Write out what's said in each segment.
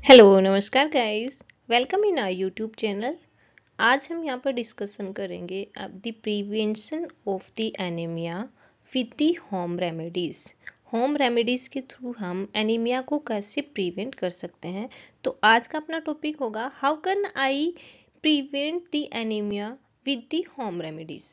Hello नमस्कार guys, welcome in our YouTube channel. आज हम यहाँ पर डिस्कशन करेंगे अब the prevention of the anaemia with the home remedies. Home remedies के थ्रू हम एनीमिया को कैसे प्रिवेंट कर सकते हैं। तो आज का अपना टॉपिक होगा how can I prevent the anaemia with the home remedies.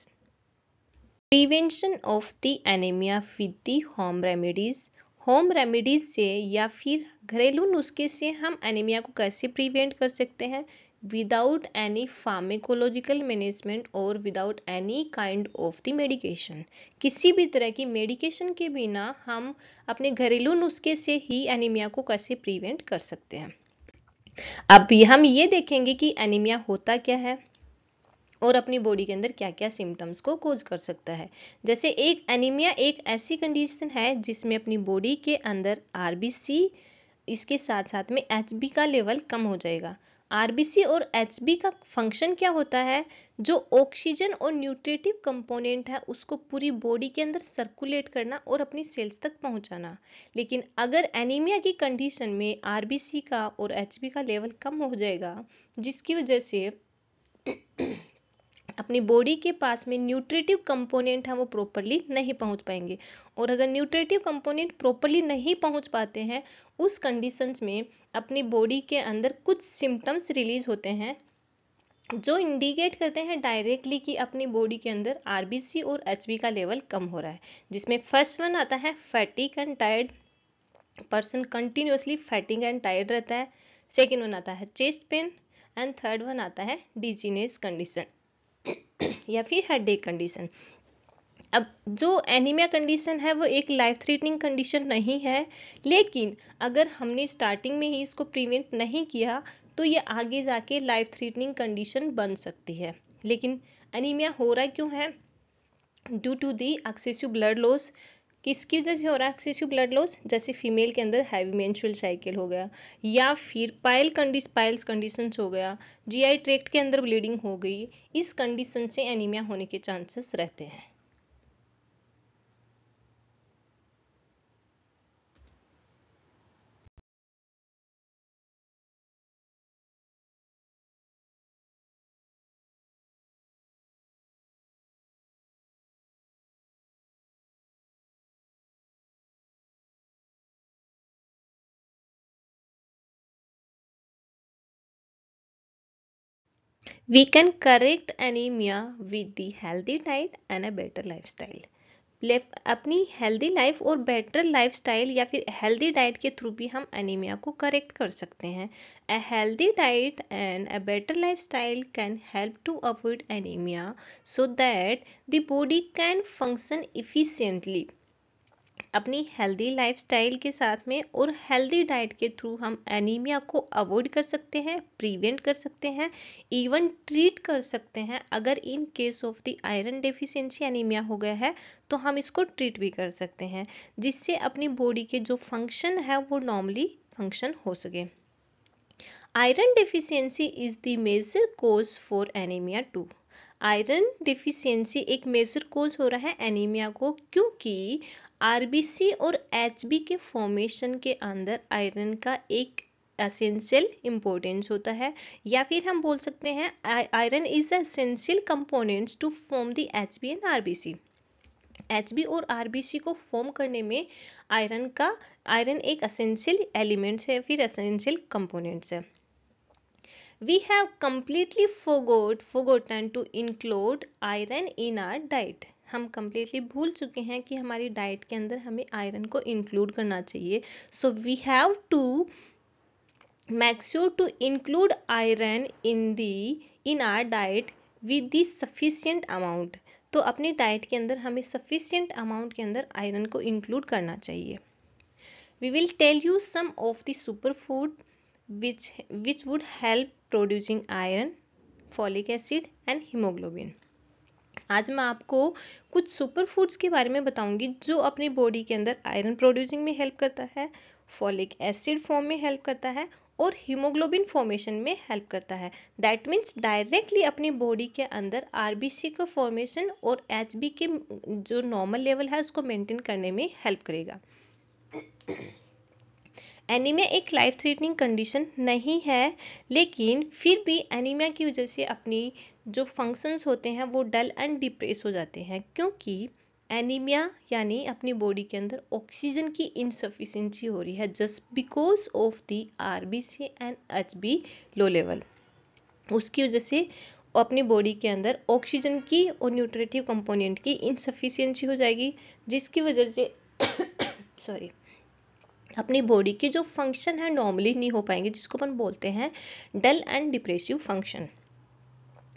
Prevention of the anaemia with the home remedies. Home remedies से या फिर घरेलू नुस्खे से हम एनीमिया को कैसे प्रिवेंट कर सकते हैं विदाउट एनी फार्मेकोलॉजिकल मैनेजमेंट और without any kind of the medication. किसी भी तरह की मेडिकेशन के बिना हम अपने घरेलू नुस्खे से ही एनीमिया को कैसे प्रिवेंट कर सकते हैं। अब हम ये देखेंगे कि एनीमिया होता क्या है और अपनी बॉडी के अंदर क्या क्या सिम्टम्स को कोज कर सकता है। जैसे एक एनीमिया एक ऐसी कंडीशन है जिसमें अपनी बॉडी के अंदर आरबीसी, इसके साथ साथ में एचबी का लेवल कम हो जाएगा। आरबीसी और एचबी का फंक्शन क्या होता है, जो ऑक्सीजन और न्यूट्रिटिव कंपोनेंट है उसको पूरी बॉडी के अंदर सर्कुलेट करना और अपनी सेल्स तक पहुंचाना। लेकिन अगर एनीमिया की कंडीशन में आरबीसी का और एचबी का लेवल कम हो जाएगा, जिसकी वजह से अपनी बॉडी के पास में न्यूट्रिटिव कंपोनेंट है वो प्रॉपरली नहीं पहुंच पाएंगे। और अगर न्यूट्रिटिव कंपोनेंट प्रॉपरली नहीं पहुंच पाते हैं, उस कंडीशंस में अपनी बॉडी के अंदर कुछ सिम्टम्स रिलीज होते हैं जो इंडिकेट करते हैं डायरेक्टली कि अपनी बॉडी के अंदर आरबीसी और एचबी का लेवल कम हो रहा है। जिसमें फर्स्ट वन आता है fatigue and tired, person continuously fatigue and tired रहता है। सेकेंड वन आता है chest pain and third one आता है डिजीनेस कंडीशन या फिर हेडेक कंडीशन। अब जो एनीमिया कंडीशन है वो एक लाइफ थ्रेटनिंग कंडीशन नहीं है, लेकिन अगर हमने स्टार्टिंग में ही इसको प्रिवेंट नहीं किया तो ये आगे जाके लाइफ थ्रेटनिंग कंडीशन बन सकती है। लेकिन एनीमिया हो रहा क्यों है? Due to the excessive blood loss. किसकी वजह से हो रहा है एक्सेसिव ब्लड लॉस? जैसे फीमेल के अंदर हैवी मेंस्ट्रुअल साइकिल हो गया, या फिर पाइल्स कंडीशंस हो गया, जीआई ट्रैक्ट के अंदर ब्लीडिंग हो गई। इस कंडीशन से एनीमिया होने के चांसेस रहते हैं। We can correct anemia with the healthy diet and a better lifestyle. अपनी हेल्दी लाइफ और बेटर लाइफस्टाइल या फिर हेल्दी डाइट के थ्रू भी हम एनीमिया को करेक्ट कर सकते हैं। A healthy diet and a better lifestyle can help to avoid anaemia so that the body can function efficiently. अपनी हेल्दी लाइफस्टाइल के साथ में और हेल्दी डाइट के थ्रू हम एनीमिया को अवॉइड कर सकते हैं, प्रिवेंट कर सकते हैं, इवन ट्रीट कर सकते हैं। अगर in case of the iron deficiency anaemia हो गया है तो हम इसको ट्रीट भी कर सकते हैं, जिससे अपनी बॉडी के जो फंक्शन है वो नॉर्मली फंक्शन हो सके। Iron deficiency is the major cause for anaemia too. Iron deficiency एक मेजर कॉज हो रहा है एनीमिया को, क्योंकि आरबीसी और एचबी के फॉर्मेशन के अंदर आयरन का एक एसेंशियल इंपॉर्टेंस होता है, या फिर हम बोल सकते हैं iron is essential components to form the HB and RBC. HB और आरबीसी को फॉर्म करने में आयरन एक एसेंशियल एलिमेंट्स है, फिर एसेंशियल कंपोनेंट्स है। We have completely forgotten to include iron in our diet. हम completely भूल चुके हैं कि हमारी डाइट के अंदर हमें आयरन को इंक्लूड करना चाहिए। So we have to make sure to include iron in our diet with the sufficient amount. तो अपनी डाइट के अंदर हमें sufficient amount के अंदर आयरन को इंक्लूड करना चाहिए। We will tell you some of the superfood which would help producing iron, folic acid and hemoglobin. आज मैं आपको कुछ सुपर फूड्स के बारे में बताऊंगी जो अपनी बॉडी के अंदर आयरन प्रोड्यूसिंग में हेल्प करता है, फॉलिक एसिड फॉर्म में हेल्प करता है और हीमोग्लोबिन फॉर्मेशन में हेल्प करता है। दैट मीन्स डायरेक्टली अपनी बॉडी के अंदर आरबीसी का फॉर्मेशन और एचबी के जो नॉर्मल लेवल है उसको मेंटेन करने में हेल्प करेगा। एनीमिया एक लाइफ थ्रेटनिंग कंडीशन नहीं है, लेकिन फिर भी एनीमिया की वजह से अपनी जो फंक्शंस होते हैं वो डल एंड डिप्रेस हो जाते हैं, क्योंकि एनीमिया यानी अपनी बॉडी के अंदर ऑक्सीजन की इनसफिशिएंसी हो रही है just because of the RBC and HB low level. उसकी वजह से अपनी बॉडी के अंदर ऑक्सीजन की और न्यूट्रिटिव कंपोनेंट की इनसफिशिएंसी हो जाएगी, जिसकी वजह से सॉरी अपनी बॉडी के जो फंक्शन है नॉर्मली नहीं हो पाएंगे, जिसको अपन बोलते हैं डल एंड डिप्रेसिव फंक्शन।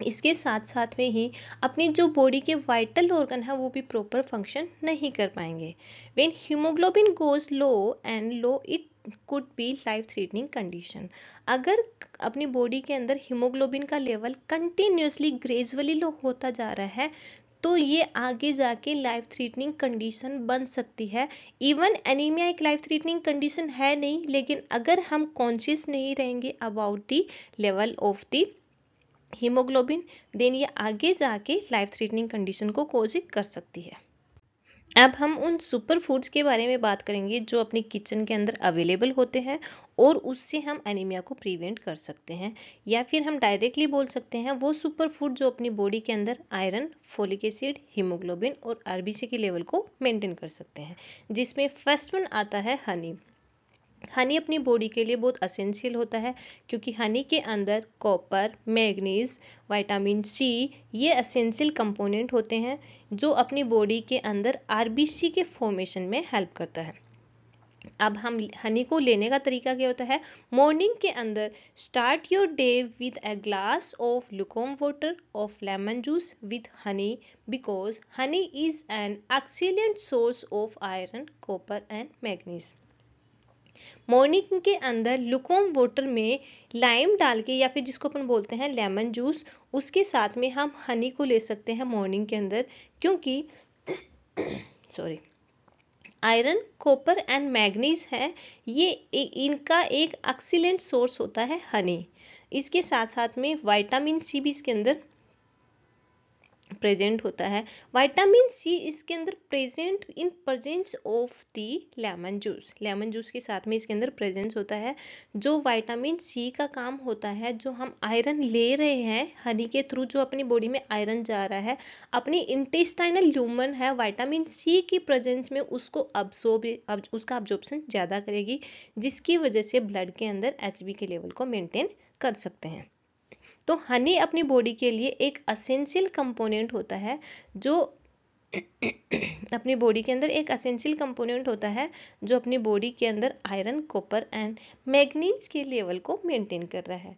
इसके साथ साथ में ही अपनी जो बॉडी के वाइटल ऑर्गन है वो भी प्रॉपर फंक्शन नहीं कर पाएंगे। When haemoglobin goes low and low it could be life threatening condition. अगर अपनी बॉडी के अंदर हीमोग्लोबिन का लेवल कंटिन्यूसली ग्रेजुअली लो होता जा रहा है तो ये आगे जाके लाइफ थ्रेटनिंग कंडीशन बन सकती है। इवन एनीमिया एक लाइफ थ्रेटनिंग कंडीशन है नहीं, लेकिन अगर हम कॉन्शियस नहीं रहेंगे about the level of the haemoglobin then ये आगे जाके लाइफ थ्रेटनिंग कंडीशन को कॉज कर सकती है। अब हम उन सुपर फूड्स के बारे में बात करेंगे जो अपनी किचन के अंदर अवेलेबल होते हैं और उससे हम एनीमिया को प्रिवेंट कर सकते हैं, या फिर हम डायरेक्टली बोल सकते हैं वो सुपर फूड जो अपनी बॉडी के अंदर आयरन, फोलिक एसिड, हीमोग्लोबिन और आरबीसी के लेवल को मेंटेन कर सकते हैं, जिसमें फर्स्ट वन आता है हनी। हनी अपनी बॉडी के लिए बहुत असेंशियल होता है, क्योंकि हनी के अंदर कॉपर, मैग्नीज, विटामिन सी ये असेंशियल कंपोनेंट होते हैं जो अपनी बॉडी के अंदर आरबीसी के फॉर्मेशन में हेल्प करता है। अब हम हनी को लेने का तरीका क्या होता है, मॉर्निंग के अंदर start your day with a glass of lukewarm water of lemon juice with Honey, because honey is an excellent source of iron, copper and manganese. Morning के अंदर लुकवार्म वाटर में लाइम डाल के, या फिर जिसको अपन बोलते हैं लेमन जूस, उसके साथ में हम हनी को ले सकते हैं मॉर्निंग के अंदर, क्योंकि sorry iron, copper and manganese है ये इनका एक एक्सीलेंट सोर्स होता है हनी। इसके साथ साथ में विटामिन सी भी इसके अंदर प्रेजेंट होता है। विटामिन सी इसके अंदर present in presence of the lemon juice. Lemon juice के साथ में इसके अंदर प्रेजेंस होता है। जो विटामिन सी का काम होता है, जो हम आयरन ले रहे हैं हनी के थ्रू, जो अपनी बॉडी में आयरन जा रहा है, अपनी इंटेस्टाइनल ल्यूमन है विटामिन सी की प्रेजेंस में उसको उसका अब्जॉर्प्शन ज़्यादा करेगी, जिसकी वजह से ब्लड के अंदर एचबी के लेवल को मेंटेन कर सकते हैं। तो हनी अपनी बॉडी के लिए एक असेंशियल कंपोनेंट होता है, जो अपनी बॉडी के अंदर एक असेंशियल कंपोनेंट होता है जो अपनी बॉडी के अंदर आयरन, कॉपर एंड मैग्नीज के लेवल को मेंटेन कर रहा है।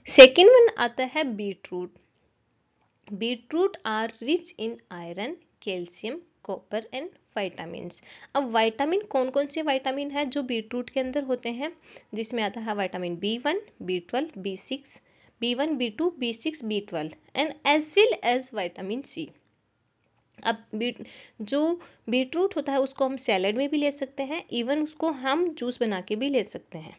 सेकेंड वन आता है beetroot. Beetroot are rich in iron, calcium, copper and vitamins. अब विटामिन कौन कौन से विटामिन है जो बीटरूट के अंदर होते हैं, जिसमें आता है vitamin B1, B12, B6, B1, B2, B6, B12 and as well as vitamin C. अब जो बीटरूट होता है उसको हम सैलेड में भी ले सकते हैं, इवन उसको हम जूस बना के भी ले सकते हैं।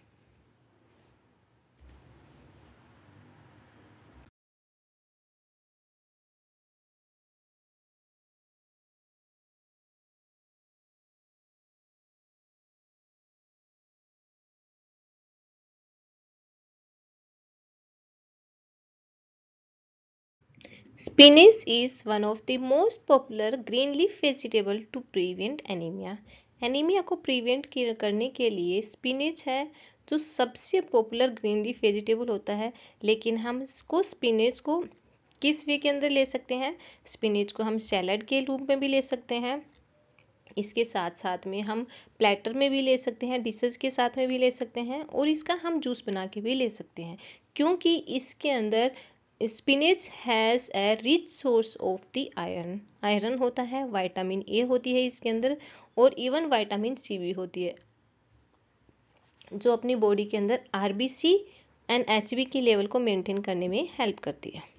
Spinach is one of the most popular green leaf vegetable to prevent anemia. Anaemia को प्रिवेंट करने के लिए स्पिनेच है जो सबसे पॉपुलर ग्रीन लीफ वेजिटेबल होता है, लेकिन हम इसको स्पिनेच को किस वे के अंदर ले सकते हैं, स्पिनेच को हम सैलड के रूप में भी ले सकते हैं, इसके साथ साथ में हम प्लेटर में भी ले सकते हैं, डिशेस के साथ में भी ले सकते हैं, और इसका हम जूस बना के भी ले सकते हैं, क्योंकि इसके अंदर spinach has a rich source of the iron. Iron होता है, विटामिन ए होती है इसके अंदर, और इवन विटामिन सी भी होती है, जो अपनी बॉडी के अंदर आरबीसी एंड एचबी के लेवल को मेंटेन करने में हेल्प करती है।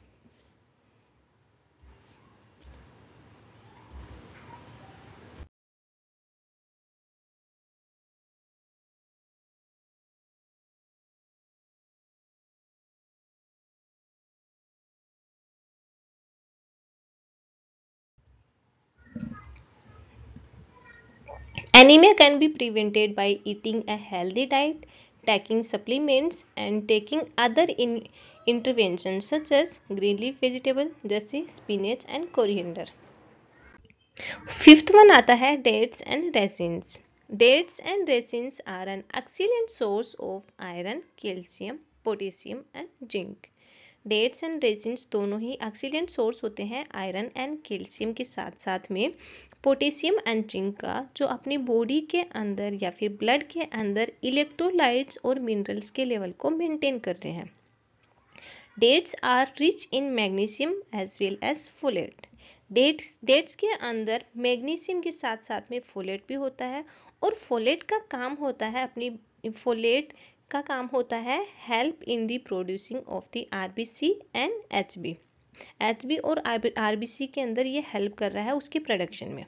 Anemia can be prevented by eating a healthy diet, taking supplements, and taking other interventions such as green leaf vegetable जैसे spinach and coriander. Fifth one आता है dates and raisins. Dates and raisins are an excellent source of iron, calcium, potassium and zinc. Dates and raisins दोनों ही excellent source होते हैं iron and calcium के साथ साथ में पोटेशियम एंड जिंक का, जो अपनी बॉडी के अंदर या फिर ब्लड के अंदर इलेक्ट्रोलाइट्स और मिनरल्स के लेवल को मेंटेन करते हैं। Dates are rich in magnesium as well as folate. Dates के अंदर मैग्नीशियम के साथ साथ में फोलेट भी होता है, और फोलेट का काम होता है help in the producing of the RBC and HB और आरबीसी के अंदर ये हेल्प कर रहा है उसकी प्रोडक्शन में।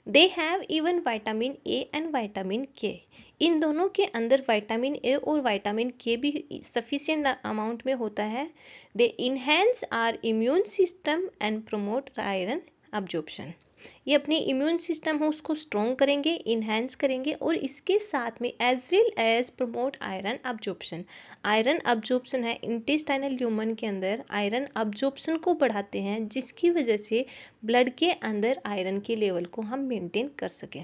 They have even vitamin A and vitamin के। इन दोनों के अंदर विटामिन ए और विटामिन के भी सफिशिएंट अमाउंट में होता है। They enhance our immune system and promote iron absorption. ये अपनी इम्यून सिस्टम है उसको स्ट्रॉन्ग करेंगे, इनहेंस करेंगे, और इसके साथ में as well as promote iron absorption. Iron absorption है इंटेस्टाइनल ह्यूमन के अंदर आयरन अब्जॉर्प्शन को बढ़ाते हैं, जिसकी वजह से ब्लड के अंदर आयरन के लेवल को हम मेंटेन कर सकें।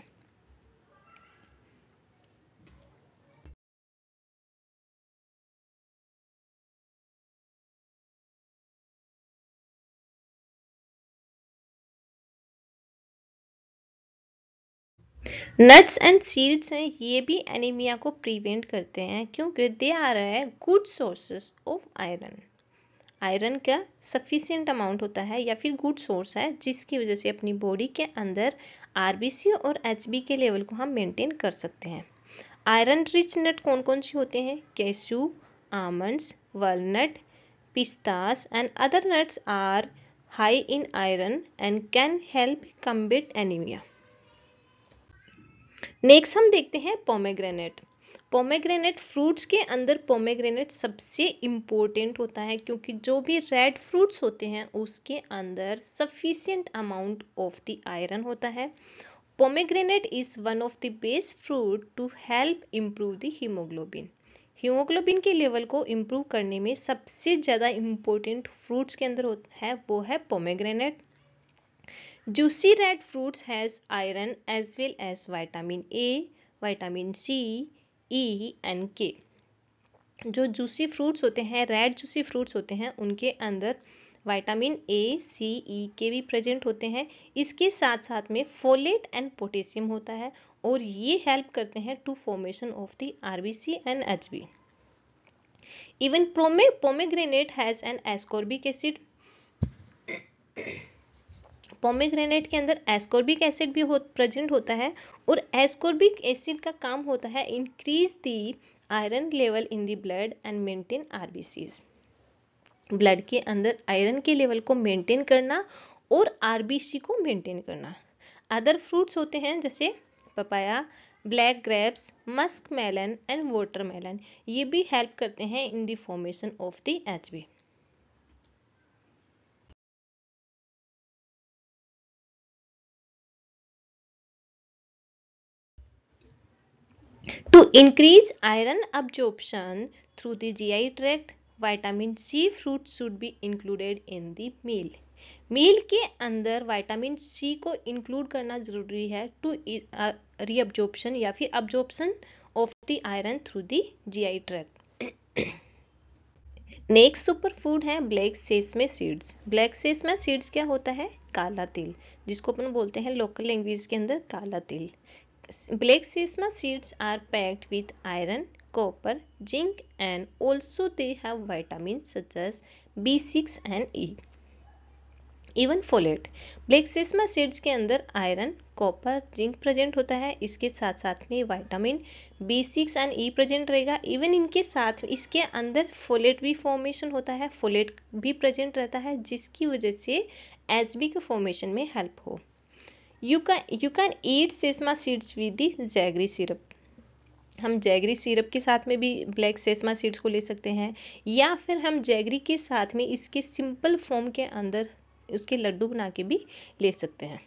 नट्स एंड सीड्स हैं, ये भी एनीमिया को प्रिवेंट करते हैं क्योंकि they are a good sources of iron. Iron का सफिशिएंट अमाउंट होता है या फिर गुड सोर्स है, जिसकी वजह से अपनी बॉडी के अंदर आरबीसी और एचबी के लेवल को हम मेंटेन कर सकते हैं। आयरन रिच नट कौन कौन सी होते हैं? Cashew, almonds, walnut, pistas and other nuts are high in iron and can help combat anaemia. Next हम देखते हैं पोमेग्रेनेट। पोमेग्रेनेट फ्रूट्स के अंदर पोमेग्रेनेट सबसे इम्पोर्टेंट होता है, क्योंकि जो भी रेड फ्रूट्स होते हैं उसके अंदर sufficient amount of the iron होता है। Pomegranate is one of the best fruit to help improve the haemoglobin. Haemoglobin के लेवल को इम्प्रूव करने में सबसे ज़्यादा इम्पोर्टेंट फ्रूट्स के अंदर है वो है pomegranate. Juicy red fruits has iron as well as vitamin A, vitamin C, E and K. जो जूसी फ्रूट्स होते हैं, रेड जूसी फ्रूट्स होते हैं, उनके अंदर विटामिन ए, सी, ई के भी प्रेजेंट होते हैं। इसके साथ साथ में फोलेट एंड पोटेशियम होता है, और ये हेल्प करते हैं to formation of the RBC and HB. Even pomegranate has an ascorbic acid. Pomegranate के अंदर एस्कॉर्बिक एसिड भी प्रेजेंट होता है, और एस्कॉर्बिक एसिड का काम होता है increase the iron level in the blood and maintain RBCs. Blood के अंदर आयरन के लेवल को मेंटेन करना और आरबीसी को मेंटेन करना। अदर फ्रूट्स होते हैं जैसे papaya, black grapes, musk melon and watermelon, ये भी हेल्प करते हैं in the formation of the HB. To increase iron absorption through the GI tract, vitamin C fruits should be included in the meal. मील के अंदर vitamin C को include करना जरूरी है टू रीअब्जॉर्प्शन या फिर absorption of the iron through the GI tract. Next super food है black sesame seeds. Black sesame seeds क्या होता है? काला तिल, जिसको अपन बोलते हैं लोकल लैंग्वेज के अंदर काला तिल। Black sesame seeds are packed with iron, copper, zinc, and also they have vitamins such as B6 and E. Even folate. Black sesame seeds के अंदर आयरन, कॉपर, जिंक प्रेजेंट होता है। इसके साथ साथ में vitamin B6 and E present रहेगा। Even इनके साथ इसके अंदर फोलेट भी फॉर्मेशन होता है, फोलेट भी प्रेजेंट रहता है, जिसकी वजह से HB के फॉर्मेशन में हेल्प हो। You can eat sesame seeds with the jaggery syrup. हम जैगरी सिरप के साथ में भी ब्लैक सेसमा सीड्स को ले सकते हैं, या फिर हम जैगरी के साथ में इसके सिंपल फॉर्म के अंदर उसके लड्डू बना के भी ले सकते हैं।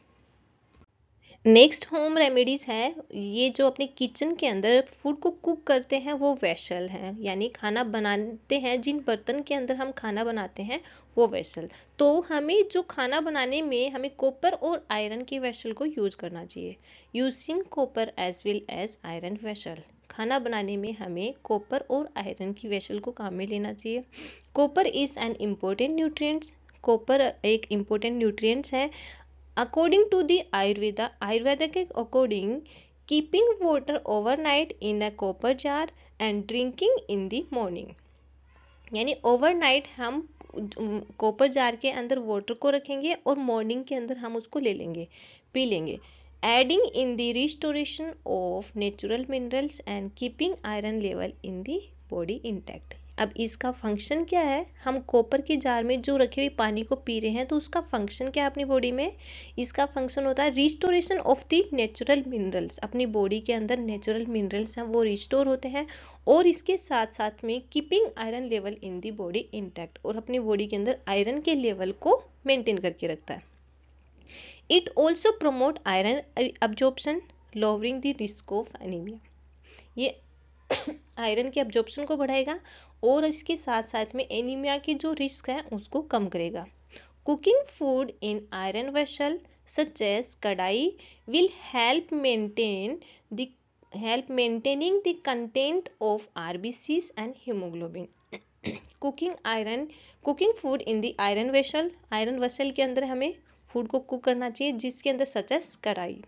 नेक्स्ट होम रेमेडीज है, ये जो अपने किचन के अंदर फूड को कुक करते हैं वो वेसल हैं, यानी खाना बनाते हैं जिन बर्तन के अंदर हम खाना बनाते हैं वो वेसल। तो हमें जो खाना बनाने में हमें कॉपर और आयरन के वेसल को यूज करना चाहिए। Using copper as well as iron vessel. खाना बनाने में हमें कॉपर और आयरन की वेसल को काम में लेना चाहिए। Copper is an important nutrients. Copper एक इम्पोर्टेंट न्यूट्रिएंट्स है। अकॉर्डिंग टू द आयुर्वेदा के according, keeping water overnight in a copper jar and drinking in the morning, यानी ओवरनाइट हम कॉपर जार के अंदर वाटर को रखेंगे और मॉर्निंग के अंदर हम उसको ले लेंगे, पी लेंगे। Adding in the restoration of natural minerals and keeping iron level in the body intact. अब इसका फंक्शन क्या है? हम कॉपर के जार में जो रखे हुए पानी को पी रहे हैं, तो उसका फंक्शन क्या है अपनी बॉडी में? इसका फंक्शन होता है restoration of the natural minerals. अपनी बॉडी के अंदर नेचुरल मिनरल्स हैं वो रिस्टोर होते हैं, और इसके साथ साथ में keeping iron level in the body intact, और अपनी बॉडी के अंदर आयरन के लेवल को मेंटेन करके रखता है। It also promote iron absorption, lowering the risk of anaemia. ये आयरन के अब्जॉर्प्शन को बढ़ाएगा और इसके साथ साथ में एनीमिया की जो रिस्क है उसको कम करेगा। Cooking food in iron vessel such as kadhai will help maintaining the content of RBCs and haemoglobin. Cooking food in the iron vessel के अंदर हमें फूड को कुक करना चाहिए, जिसके अंदर सच एज कढ़ाई,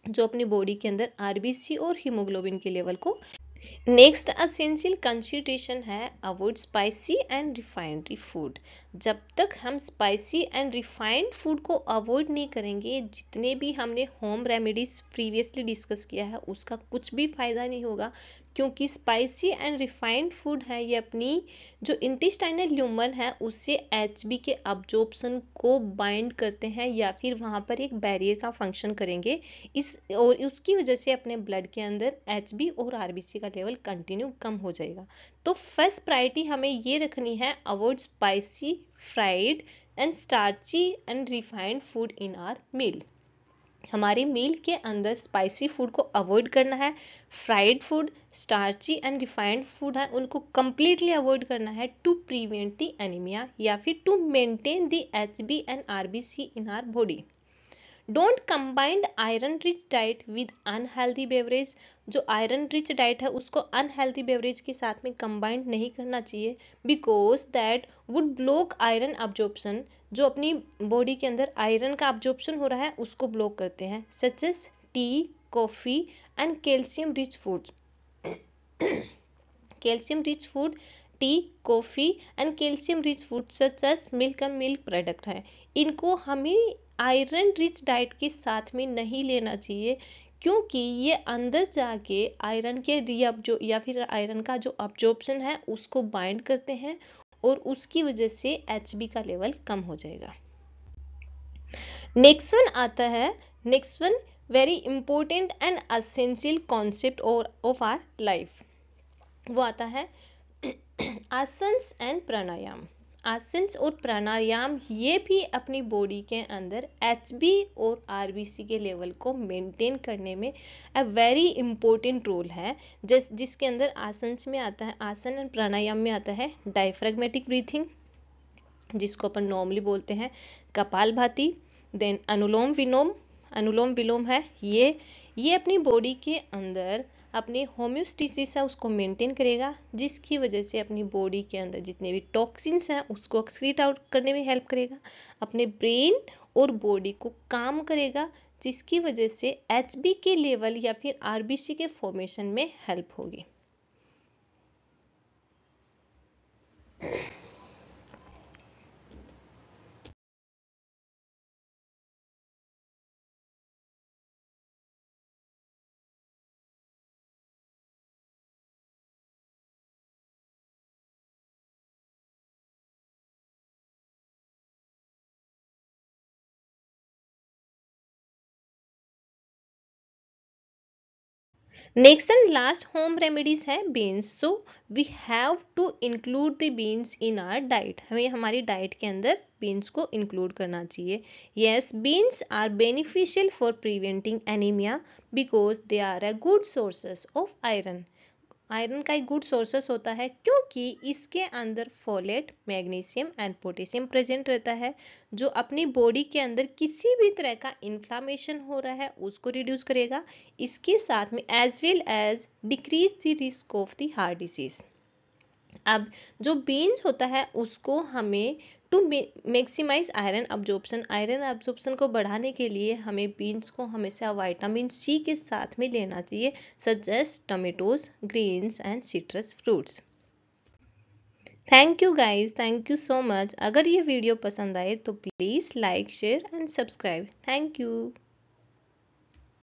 जो अपनी बॉडी के अंदर RBC और हीमोग्लोबिन के लेवल को। नेक्स्ट असेंशियल कंसिडरेशन है avoid spicy and refined food. जब तक हम स्पाइसी एंड रिफाइंड फूड को अवॉइड नहीं करेंगे, जितने भी हमने होम रेमेडीज प्रीवियसली डिस्कस किया है उसका कुछ भी फायदा नहीं होगा, क्योंकि स्पाइसी एंड रिफाइंड फूड है ये अपनी जो इंटेस्टाइनल ल्यूमन है उससे HB के अब्जॉर्प्शन को बाइंड करते हैं, या फिर वहाँ पर एक बैरियर का फंक्शन करेंगे, और उसकी वजह से अपने ब्लड के अंदर HB और RBC का लेवल कंटिन्यू कम हो जाएगा। तो फर्स्ट प्रायोरिटी हमें ये रखनी है, avoid spicy, fried and starchy and refined food in our meal. हमारी मील के अंदर स्पाइसी फूड को अवॉइड करना है, fried food, starchy and refined food है उनको कंप्लीटली अवॉइड करना है, टू प्रिवेंट द एनीमिया या फिर to maintain the HB and RBC in our body. Don't combined iron rich diet with unhealthy beverage. जो आयरन रिच डाइट है उसको unhealthy beverage के साथ में कंबाइंड नहीं करना चाहिए, because that would block iron absorption. जो अपनी बॉडी के अंदर आयरन का अब्जॉर्प्शन हो रहा है उसको ब्लॉक करते हैं, such as tea, coffee and calcium rich foods. Calcium rich food, tea, coffee and calcium rich food such as milk and milk product है, इनको हमें आयरन रिच डाइट के साथ में नहीं लेना चाहिए, क्योंकि ये अंदर जाके आयरन के या फिर आयरन का जो अब्जॉर्प्शन है उसको बाइंड करते हैं, और उसकी वजह से HB का लेवल कम हो जाएगा। नेक्स्ट वन आता है, next one very important and essential concept of our life, वो आता है आसन्स एंड प्राणायाम। आसन्स और प्राणायाम ये भी अपनी बॉडी के अंदर HB और RBC के लेवल को मेंटेन करने में अ वेरी इंपॉर्टेंट रोल है। जिसके अंदर आसन्स में आता है, आसन और प्राणायाम में आता है डायफ्रेगमेटिक ब्रीथिंग, जिसको अपन नॉर्मली बोलते हैं कपालभाति। देन अनुलोम विलोम है, ये अपनी बॉडी के अंदर अपने होम्योस्टेसिस है उसको मेंटेन करेगा, जिसकी वजह से अपनी बॉडी के अंदर जितने भी टॉक्सिन्स हैं उसको एक्सक्रीट आउट करने में हेल्प करेगा, अपने ब्रेन और बॉडी को काम करेगा, जिसकी वजह से HB के लेवल या फिर RBC के फॉर्मेशन में हेल्प होगी। Next and last home remedies है beans. So we have to include the beans in our diet. हमें हमारी डाइट के अंदर बीन्स को इंक्लूड करना चाहिए. Yes, beans are beneficial for preventing anaemia because they are a good sources of iron. Iron का एक गुड सोर्सेस होता है क्योंकि इसके अंदर folate, magnesium and potassium present रहता है, जो अपनी बॉडी के अंदर किसी भी तरह का इन्फ्लामेशन हो रहा है उसको रिड्यूस करेगा. इसके साथ में as well as decrease the risk of the heart disease. अब जो बीन्स होता है उसको हमें टू मैक्सिमाइज आयरन अब्जॉर्प्शन को बढ़ाने के लिए हमें बीन्स को हमेशा विटामिन सी के साथ में लेना चाहिए, such as tomatoes, greens and citrus fruits. Thank you guys, thank you so much. अगर ये वीडियो पसंद आए तो please like, share and subscribe. Thank you.